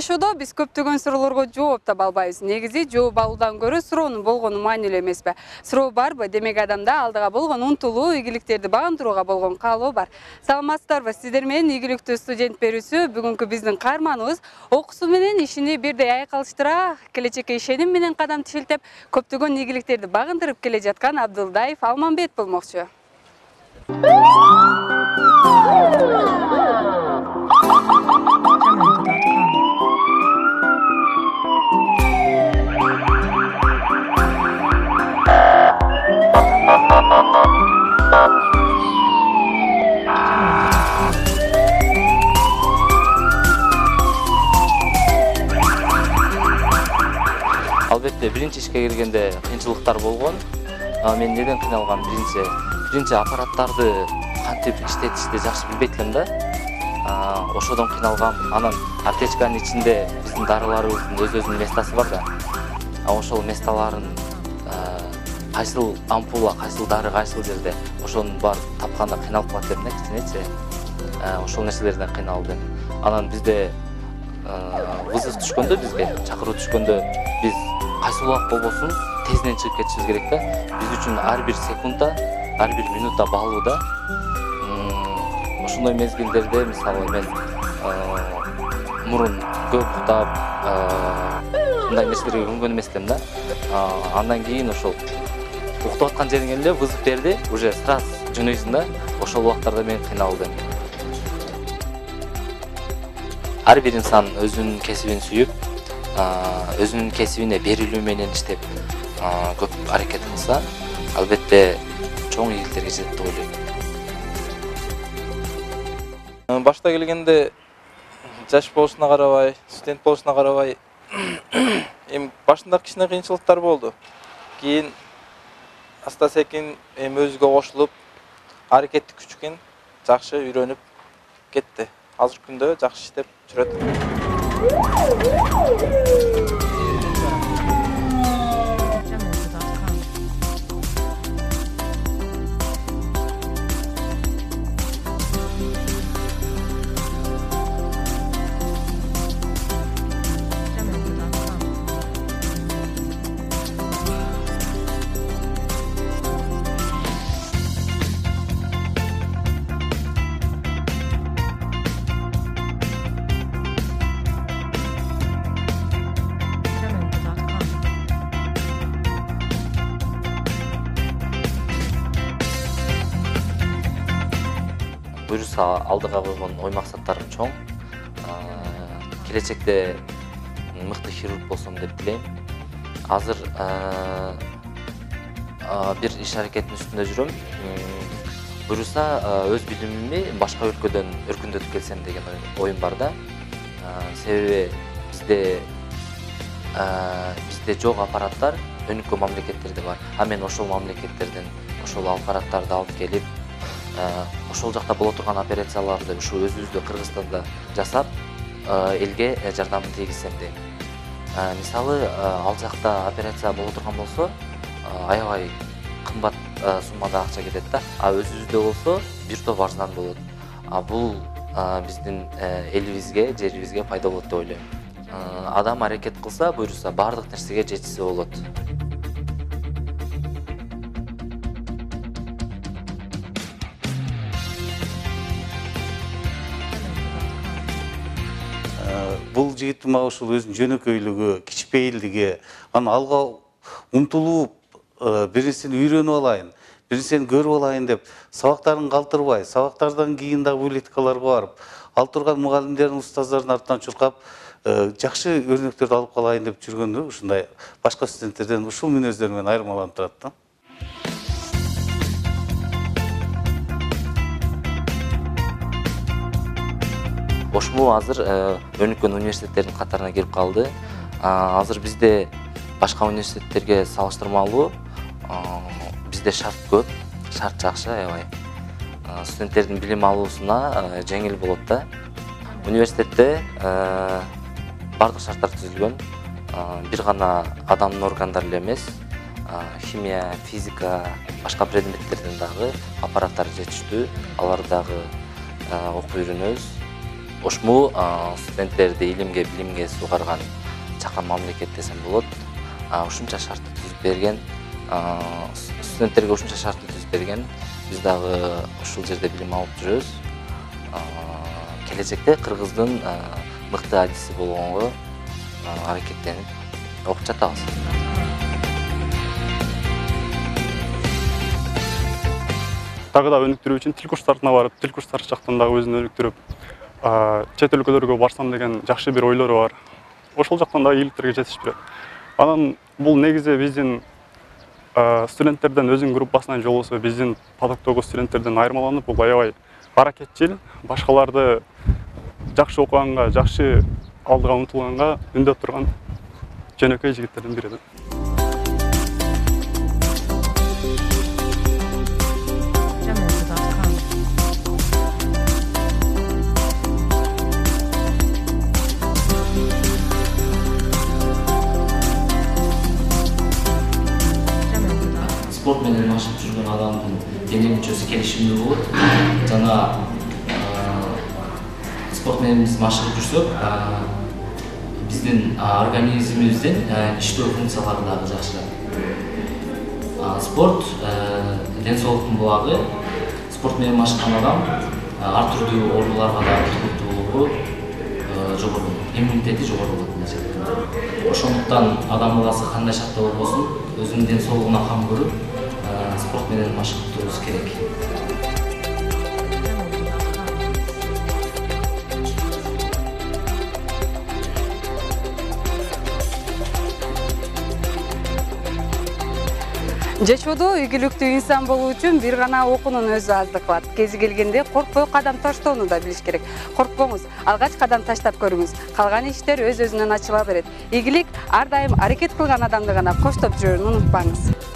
жашоодо биз көптөгөн суроолорго жооп таба албайбыз. Негизи жооп алуудан көрө суроонун болгону маанилүү эмеспи? Суроо барбы? Демек адамда алдыга болгон умтулуу, ийгиликтерди багындырууга болгон каалоо бар. Саламатсыздарбы? Сиздер менен ийгиликтүү студент берүүсү бүгүнкү биздин каарманыбыз окуусу менен ишини бирдей айкалыштыра, келечекке ишеним менен кадам тишилтип, көптөгөн ийгиликтерди багындырып келе жаткан Абдылдаев Алманбет болмокчу. Албетте, биринчи ишке киргенде кыйынчылыктар болгон. Мен неден кыйналгам? Биринчи аппараттарды кантип иштетишти жакшы билбейт элем да. Ошодон кыйналгам. Анан аптечканын ичинде биздин дарыларыбыздын өз-өзүнүн местасы бар да. Ошол месталарын кайсыл ампула, кайсыл дары, кайсыл жерде ошонун бар тапканда кыйналып калат элем да, кичинечи. Ошол нерселерден кыйналдым. Анан бизде вызов түшкөндө, бизге чакыруу түшкөндө биз кайсыл убак болбосун тезинен чыгып кетишибиз керек да. Биз үчүн ар бир секундда, ар бир минутта баалуу да. Ошондой мезгилдерде, мисалы, мен мурун көп уктап, мындай нерселерге көргөн эмес элем да. Андан кийин ошол уктап аткан жериңе эле вызов берди, уже сразу жөнөйсүң да. Ошол убактарда мен кыйналдым. Ар бир инсан өзүнүн кесибин сүйүп, өзүнүн кесибине берилүү менен иштеп, көп аракет кылса, албетте чоң ийгиликтерге жетет деп ойлойм. Башта келгенде жаш болушуна карабай, студент болушуна карабай, башында кичине кыйынчылыктар болду. Кийин аста-секин өзүгө кошулуп, аракетти күчкөн жакшы үйрөнүп кетти. Азыркы күндө жакшы иштеп жүрөт. Буюрса алдыга койгон ой максаттарым чоң. Келечекте мыкты хирург болсом деп тилейм. Азыр бир иш аракеттин үстүндө жүрөм. Буюрса өз билимимди башка өлкөдөн өркүндөтүп келсем деген оюм бар да. Себеби бизде жок аппараттар өнүккөн мамлекеттерде бар. Мен ошол мамлекеттерден ошол аппараттарды алып келип, ошол жакта боло турган операцияларды ушу өзүбүздө Кыргызстанда жасап, элге жардамын тийгизсем дейм. Мисалы, ал жакта операция боло турган болсо, аябай кымбат суммада акча кетет да. Өзүбүздө болсо, бир топ арзан болот. Бул биздин элибизге, жерибизге пайда болот деп ойлойм. Адам аракет кылса, буюрса бардык нерсеге жетишсе болот. Бул жигиттин мага ушул өзүнүн жөнөкөйлүгү, кичпейилдиги, анан алга умтулуп, бир нерсени үйрөнүп алайын, бир нерсени көрүп алайын деп, сабактарын калтырбай, сабактардан кийин дагы библиотекаларга барып, ал турган мугалимдердин, устаздардын артынан чуркап, жакшы өрнөктөрдү алып калайын деп жүргөндө, ушундай башка студенттерден ушул мүнөздөр менен айырмаланып турат да. ОШМУ азыр өнүккөн университеттердин катарына кирип калды. Азыр бизде башка университеттерге салыштырмалуу бизде шарт көп, шарт жакшы аябай. Студенттердин билим алуусуна жеңил болот да. Университетте бардык шарттар түзүлгөн. Бир гана адамдын органдары эле эмес, химия, физика, башка предметтерден дагы аппараттар жетиштүү, аларды дагы окуп үйрөнөбүз. ошму студенттерди илимге, билимге сугарган чакан мамлекет десем болот. Ушунча шартты түзүп берген, студенттерге ушунча шартты түзүп берген. Биз дагы ушул жерде билим алып жүрөбүз. Келечекте Кыргыздын мыкты адиси болгонго аракеттенип окуп жатабыз. Дагы да өнүктүрүү үчүн тил курстарына барып, тил курстары жактан дагы өзүн өнүктүрүп, чет өлкөлөргө барсам деген жакшы бир ойлору бар. Ошол жактан дагы ийгиликтерге жетишип берет. Анан бул негизи биздин студенттерден өзүнүн группасынан жолосо, биздин потоктогу студенттерден айырмаланып, бул аябай аракетчил, башкаларды жакшы окуганга, жакшы алдыга умтулганга үндөп турган жөнөкөй жигиттердин бири. Спорт менен машыгып жүргөн адамдын дене мүчөсү келишимдүү болот. Жана спорт менен биз машыгып жүрсөк, биздин организмибиздин иштөө функциялары дагы жакшырат. Спорт ден соолуктун булагы. Спорт менен машыккан адам ар түрдүү ооруларга дагы тургулуулугу жогору, иммунитети жогору болот деп эсептейм. Ошондуктан адам баласы кандай шартта болбосун өзүнүн ден соолугуна кам көрүп, спорт менен машыгып турубуз керек. Жашоодо ийгиликтүү инсан болуу үчүн бир гана окуунун өзү аздык кылат. Кези келгенде коркпой кадам таштоону да билиш керек. Коркпоңуз, алгач кадам таштап көрүңүз. Калган иштер өз-өзүнөн ачыла берет. Ийгилик ар дайым аракет кылган адамды гана коштоп жүрүүнү унутпаңыз.